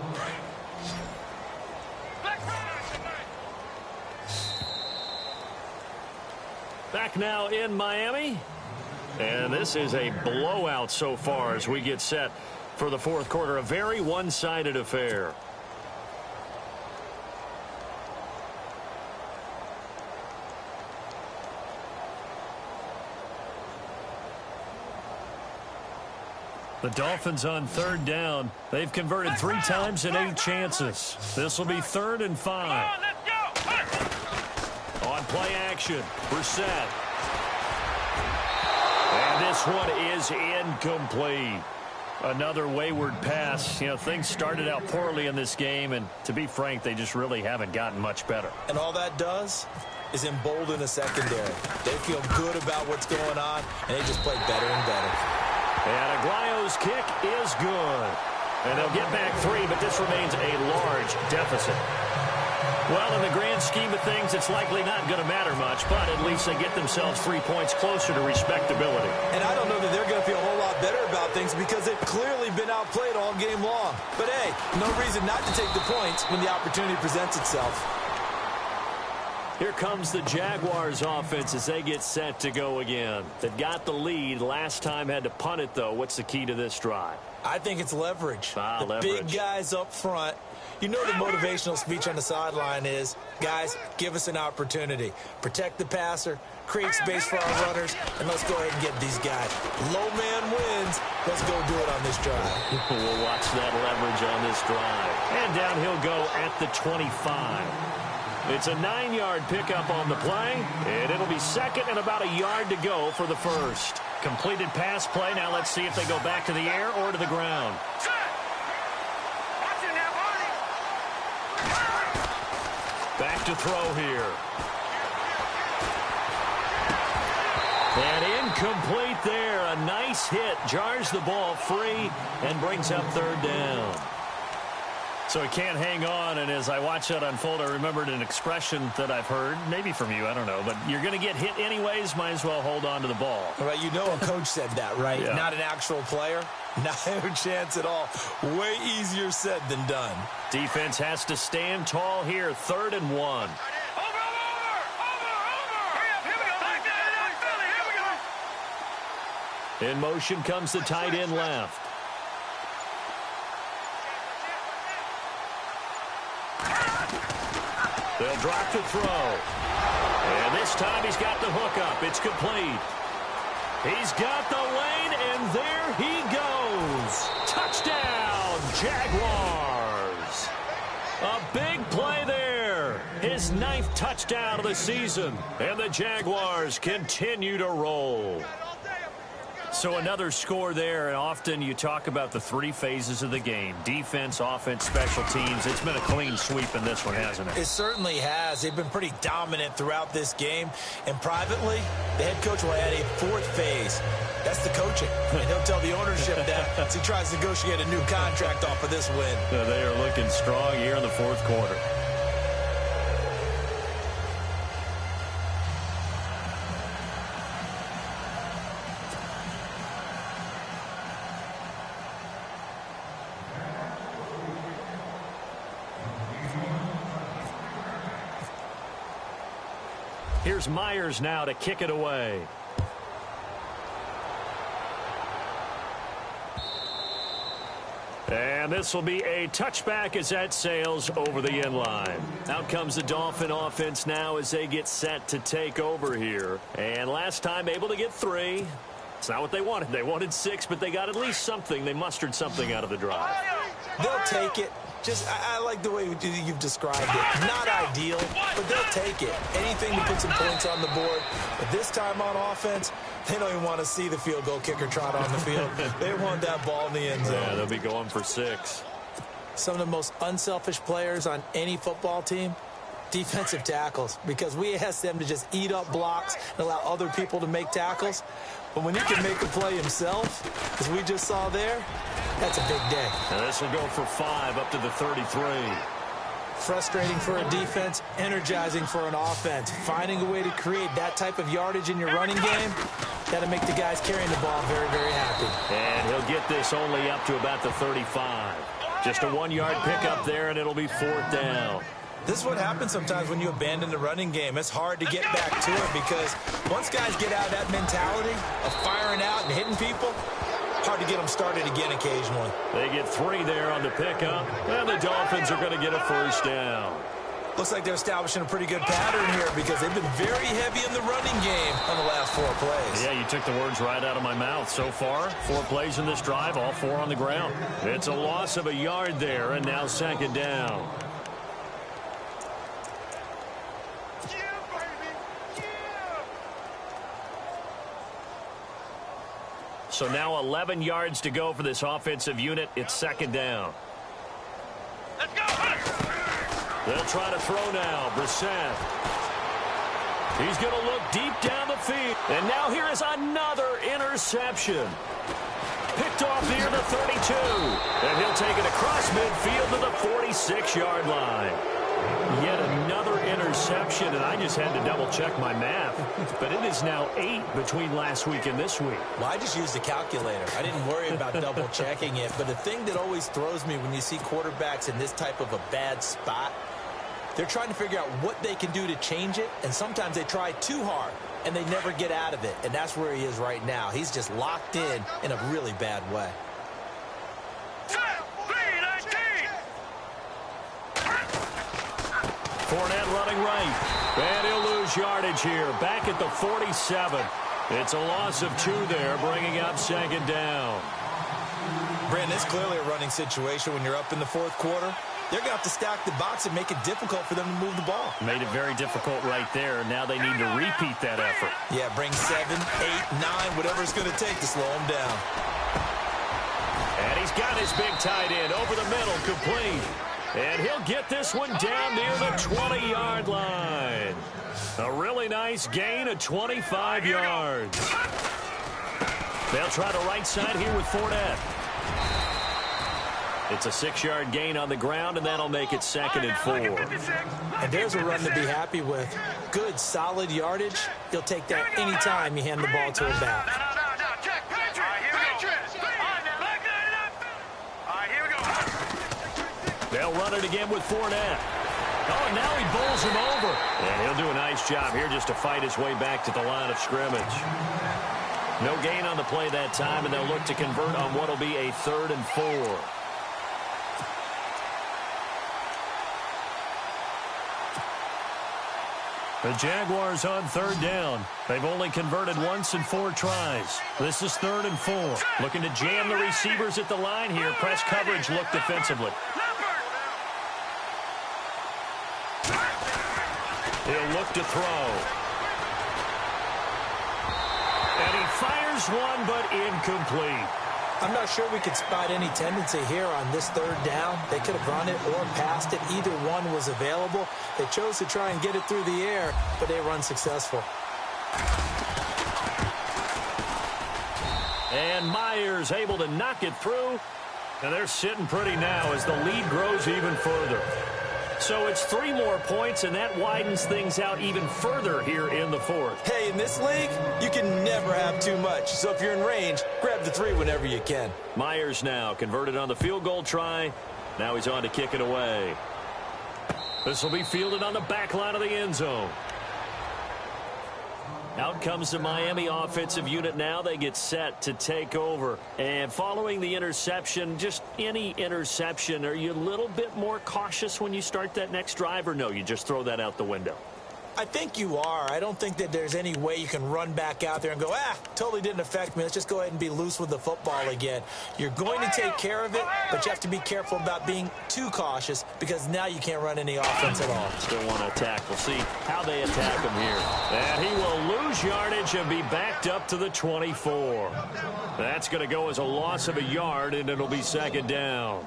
Back now in Miami. And this is a blowout so far as we get set for the 4th quarter. A very one-sided affair. The Dolphins on 3rd down. They've converted 3 times in 8 chances. This will be 3rd and 5. On play action, Brissett. And this one is incomplete. Another wayward pass. You know, things started out poorly in this game, and to be frank, they just really haven't gotten much better. And all that does is embolden the secondary. They feel good about what's going on, and they just play better and better. And Aguayo's kick is good. And they'll get back 3, but this remains a large deficit. Well, in the grand scheme of things, it's likely not going to matter much, but at least they get themselves 3 points closer to respectability. And I don't know that they're going to feel a whole lot better about things because they've clearly been outplayed all game long. But, hey, no reason not to take the points when the opportunity presents itself. Here comes the Jaguars offense as they get set to go again. They've got the lead. Last time had to punt it, though. What's the key to this drive? I think it's leverage. Leverage. Big guys up front. You know the motivational speech on the sideline is, guys, give us an opportunity. Protect the passer, create space for our runners, and let's go ahead and get these guys. Low man wins. Let's go do it on this drive. We'll watch that leverage on this drive. And down he'll go at the 25. It's a 9-yard pickup on the play, and it'll be second and about a yard to go for the first. Completed pass play. Now let's see if they go back to the air or to the ground. Back to throw here. And incomplete there. A nice hit. Jars the ball free and brings up third down. So he can't hang on, and as I watch that unfold, I remembered an expression that I've heard, maybe from you, I don't know, but you're going to get hit anyways, might as well hold on to the ball. Right, you know a coach said that, right? Yeah. Not an actual player. No chance at all. Way easier said than done. Defense has to stand tall here, 3rd and 1. In motion comes the tight end left. They'll drop to throw. And this time he's got the hook up. It's complete. He's got the lane, and there he goes. Touchdown, Jaguars. A big play there. His 9th touchdown of the season. And the Jaguars continue to roll. So another score there, and often you talk about the 3 phases of the game. Defense, offense, special teams. It's been a clean sweep in this one, hasn't it? It certainly has. They've been pretty dominant throughout this game. And privately, the head coach will add a 4th phase. That's the coaching. And he'll tell the ownership that as he tries to negotiate a new contract off of this win. They are looking strong here in the 4th quarter. Here's Myers now to kick it away. And this will be a touchback as that sails over the end line. Out comes the Dolphin offense now as they get set to take over here. And last time able to get 3. It's not what they wanted. They wanted 6, but they got at least something. They mustered something out of the drive. They'll take it. I like the way you've described it. Not ideal, but they'll take it. Anything to put some points on the board. But this time on offense, they don't even want to see the field goal kicker trot on the field. They want that ball in the end zone. Yeah, they'll be going for 6. Some of the most unselfish players on any football team, defensive tackles, because we ask them to just eat up blocks and allow other people to make tackles. But when he can make a play himself, as we just saw there, that's a big day. And this will go for 5 up to the 33. Frustrating for a defense, energizing for an offense. Finding a way to create that type of yardage in your running game, that'll make the guys carrying the ball very, very happy. And he'll get this only up to about the 35. Just a 1-yard pickup there, and it'll be 4th down. This is what happens sometimes when you abandon the running game. It's hard to get back to it because once guys get out of that mentality of firing out and hitting people, hard to get them started again occasionally. They get 3 there on the pickup, and the Dolphins are going to get a 1st down. Looks like they're establishing a pretty good pattern here because they've been very heavy in the running game on the last 4 plays. Yeah, you took the words right out of my mouth. So far, 4 plays in this drive, all 4 on the ground. It's a loss of a yard there, and now 2nd down. So now 11 yards to go for this offensive unit. It's 2nd down. Let's go! They'll try to throw now. Brissett. He's going to look deep down the field. And now here is another interception. Picked off near the 32. And he'll take it across midfield to the 46-yard line. Yet another interception, and I just had to double-check my math. But it is now 8 between last week and this week. Well, I just used the calculator. I didn't worry about double-checking it. But the thing that always throws me when you see quarterbacks in this type of a bad spot, they're trying to figure out what they can do to change it, and sometimes they try too hard, and they never get out of it. And that's where he is right now. He's just locked in a really bad way. Fournette running right. And he'll lose yardage here. Back at the 47. It's a loss of 2 there, bringing up second down. Brandon, it's clearly a running situation when you're up in the fourth quarter. They're going to have to stack the box and make it difficult for them to move the ball. Made it very difficult right there. Now they need to repeat that effort. Yeah, bring 7, 8, 9, whatever it's going to take to slow them down. And he's got his big tight end over the middle, complete. And he'll get this one down near the 20-yard line. A really nice gain of 25 yards. They'll try the right side here with Fournette. It's a 6-yard gain on the ground, and that'll make it 2nd and 4. And there's a run to be happy with. Good, solid yardage. You'll take that any time you hand the ball to a back. They'll run it again with Fournette. Oh, and now he bowls him over. And he'll do a nice job here just to fight his way back to the line of scrimmage. No gain on the play that time, and they'll look to convert on what will be a 3rd and 4. The Jaguars on 3rd down. They've only converted once in 4 tries. This is 3rd and 4. Looking to jam the receivers at the line here. Press coverage look defensively. He'll look to throw. And he fires one, but incomplete. I'm not sure we could spot any tendency here on this 3rd down. They could have run it or passed it. Either one was available. They chose to try and get it through the air, but they were unsuccessful. And Myers able to knock it through. And they're sitting pretty now as the lead grows even further. So it's 3 more points, and that widens things out even further here in the 4th. Hey, in this league, you can never have too much. So if you're in range, grab the 3 whenever you can. Myers now converted on the field goal try. Now he's on to kick it away. This will be fielded on the back line of the end zone. Out comes the Miami offensive unit now. They get set to take over. And following the interception, just any interception, are you a little bit more cautious when you start that next drive, or no, you just throw that out the window? I think you are. I don't think that there's any way you can run back out there and go, totally didn't affect me. Let's just go ahead and be loose with the football again. You're going to take care of it, but you have to be careful about being too cautious because now you can't run any offense at all. Still want to attack. We'll see how they attack him here. And he will lose yardage and be backed up to the 24. That's going to go as a loss of a yard, and it'll be 2nd down.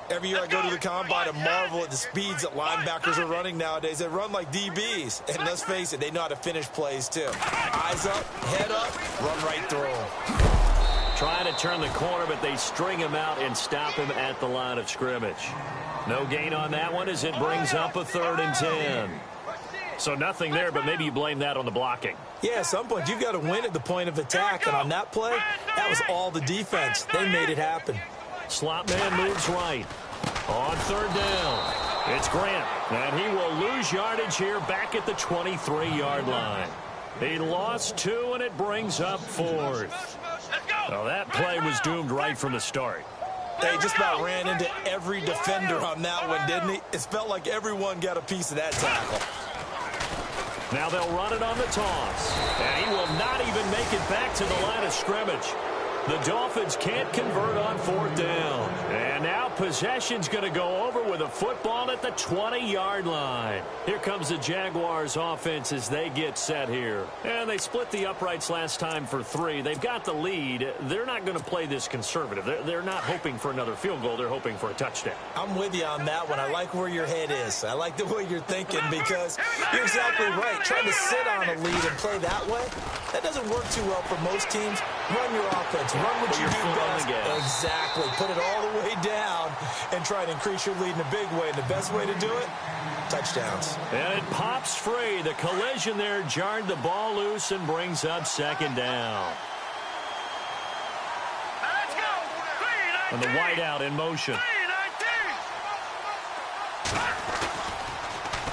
Every year I go to the combine and marvel at the speeds that linebackers are running nowadays. They run like DBs. And let's face it, they know how to finish plays too. Eyes up, head up, run right through them. Trying to turn the corner, but they string him out and stop him at the line of scrimmage. No gain on that one as it brings up a 3rd and 10. So nothing there, but maybe you blame that on the blocking. Yeah, at some point you've got to win at the point of attack. And on that play, that was all the defense. They made it happen. Slot man moves right. On 3rd down, it's Grant. And he will lose yardage here back at the 23-yard line. He lost 2, and it brings up 4th. Well, that play was doomed right from the start. They just about ran into every defender on that one, didn't he? It felt like everyone got a piece of that tackle. Now they'll run it on the toss. And he will not even make it back to the line of scrimmage. The Dolphins can't convert on 4th down. And now possession's going to go over with a football at the 20-yard line. Here comes the Jaguars offense as they get set here. And they split the uprights last time for 3. They've got the lead. They're not going to play this conservative. They're not hoping for another field goal. They're hoping for a touchdown. I'm with you on that one. I like where your head is. I like the way you're thinking because you're exactly right. Trying to sit on a lead and play that way, that doesn't work too well for most teams. Run your offense. run what you do best. Exactly. Put it all the way down and try and increase your lead in a big way. And the best way to do it, touchdowns. And it pops free. The collision there jarred the ball loose and brings up second down. Let's go. And the wideout in motion.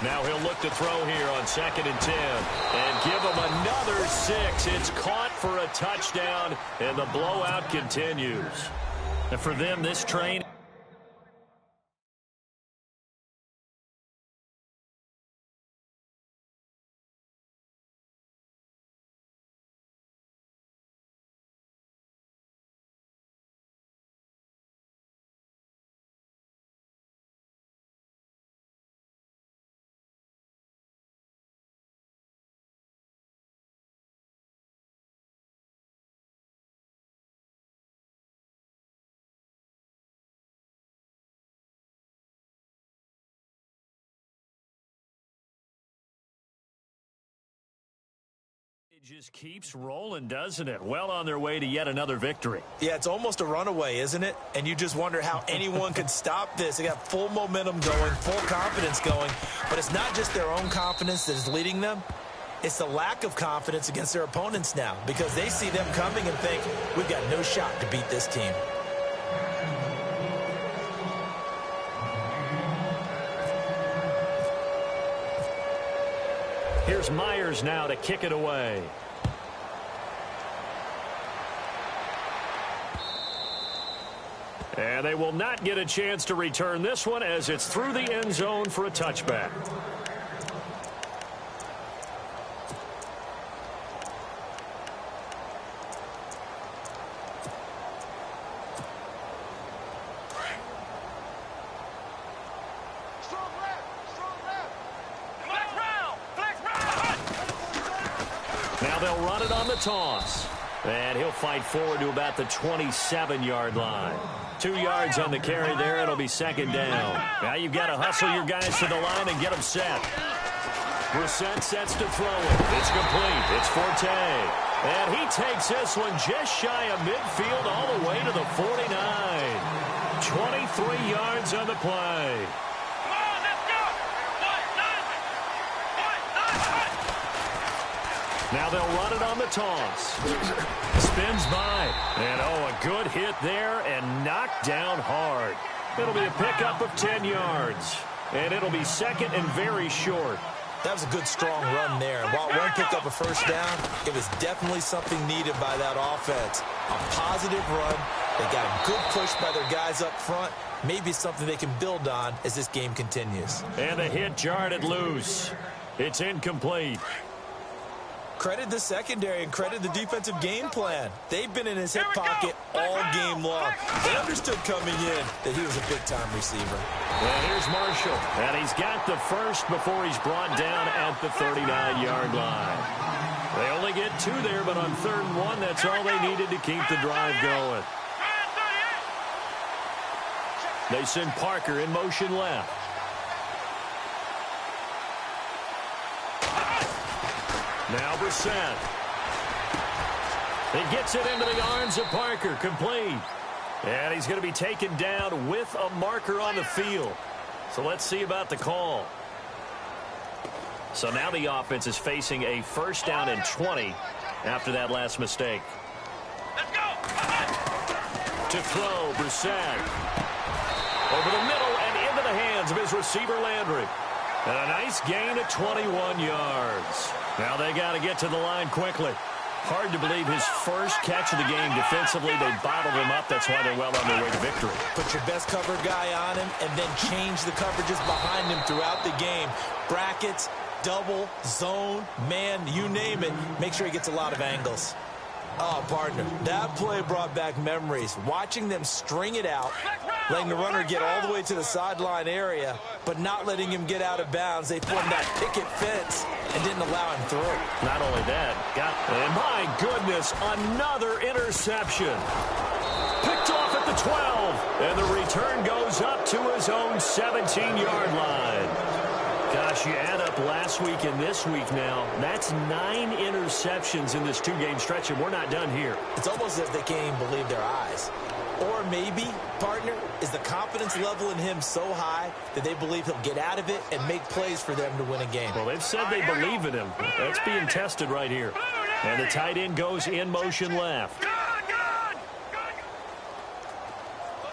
Now he'll look to throw here on 2nd and 10 and give him another 6. It's caught for a touchdown, and the blowout continues. And for them, this train... It just keeps rolling, doesn't it? Well on their way to yet another victory. Yeah, it's almost a runaway, isn't it? And you just wonder how anyone could stop this. They got full momentum going, full confidence going. But it's not just their own confidence that is leading them. It's the lack of confidence against their opponents now because they see them coming and think, we've got no shot to beat this team. Here's Myers now to kick it away. And they will not get a chance to return this one as it's through the end zone for a touchback. Now they'll run it on the toss. And he'll fight forward to about the 27-yard line. 2 yards on the carry there. It'll be second down. Now you've got to hustle your guys to the line and get them set. Brissett sets to throw it. It's complete. It's Forte. And he takes this one just shy of midfield all the way to the 49. 23 yards on the play. Now they'll run it on the toss. Spins by. And, a good hit there and knocked down hard. It'll be a pickup of 10 yards. And it'll be second and very short. That was a good, strong run there. And while one picked up a first down, it was definitely something needed by that offense. A positive run. They got a good push by their guys up front. Maybe something they can build on as this game continues. And the hit jarred it loose. It's incomplete. Credit the secondary and credit the defensive game plan. They've been in his hip pocket all game long. They understood coming in that he was a big-time receiver. Well, here's Marshall, and he's got the first before he's brought down at the 39-yard line. They only get 2 there, but on 3rd and 1, that's all they needed to keep the drive going. They send Parker in motion left. Now Brissett. He gets it into the arms of Parker, complete. And he's going to be taken down with a marker on the field. So let's see about the call. So now the offense is facing a first down and 20 after that last mistake. Let's go. To throw, Brissett. Over the middle and into the hands of his receiver, Landry. And a nice gain of 21 yards. Now they got to get to the line quickly. Hard to believe his first catch of the game defensively. They bottled him up. That's why they're well on their way to victory. Put your best cover guy on him and then change the coverages behind him throughout the game. Brackets, double, zone, man, you name it. Make sure he gets a lot of angles. Oh, partner, that play brought back memories. Watching them string it out, letting the runner get all the way to the sideline area, but not letting him get out of bounds. They formed that picket fence and didn't allow him through. Not only that, and my goodness, another interception. Picked off at the 12, and the return goes up to his own 17-yard line. Gosh, you add up last week and this week now. That's 9 interceptions in this 2-game stretch, and we're not done here. It's almost as if they can't even believe their eyes. Or maybe, partner, is the confidence level in him so high that they believe he'll get out of it and make plays for them to win a game. Well, they've said they believe in him. That's being tested right here. And the tight end goes in motion left. Good.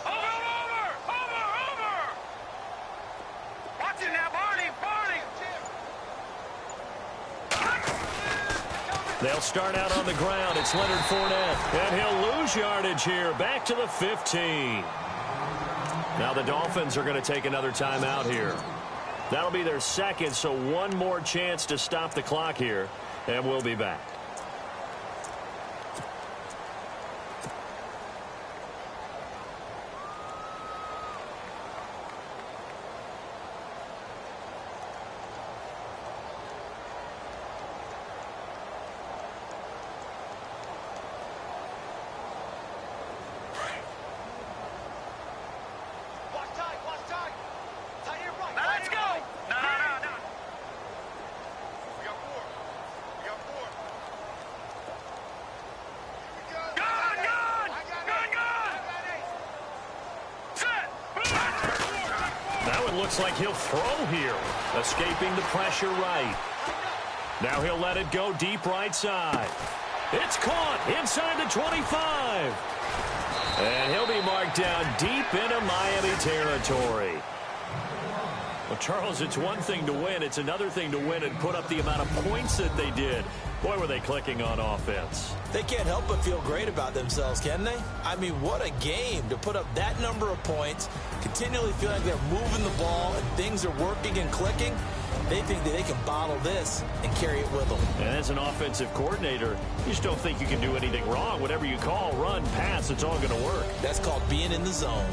Over. Watch it now, Barney. They'll start out on the ground. It's Leonard Fournette. And he'll lose yardage here. Back to the 15. Now the Dolphins are going to take another timeout here. That'll be their second, so one more chance to stop the clock here. And we'll be back. Looks like he'll throw here. Escaping the pressure right. Now he'll let it go deep right side. It's caught inside the 25. And he'll be marked down deep into Miami territory. Well, Charles, it's one thing to win. It's another thing to win and put up the amount of points that they did. Boy, were they clicking on offense. They can't help but feel great about themselves, can they? I mean, what a game to put up that number of points, continually feeling like they're moving the ball and things are working and clicking. They think that they can bottle this and carry it with them. And as an offensive coordinator, you just don't think you can do anything wrong. Whatever you call, run, pass, it's all going to work. That's called being in the zone.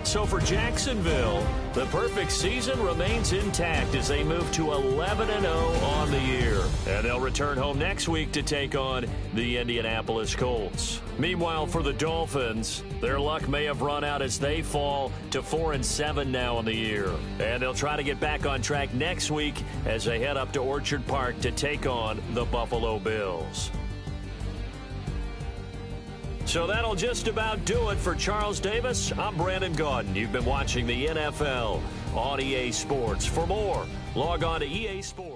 So for Jacksonville, the perfect season remains intact as they move to 11-0 on the year. And they'll return home next week to take on the Indianapolis Colts. Meanwhile, for the Dolphins, their luck may have run out as they fall to 4-7 now on the year. And they'll try to get back on track next week as they head up to Orchard Park to take on the Buffalo Bills. So that'll just about do it for Charles Davis. I'm Brandon Gaudin. You've been watching the NFL on EA Sports. For more, log on to EA Sports.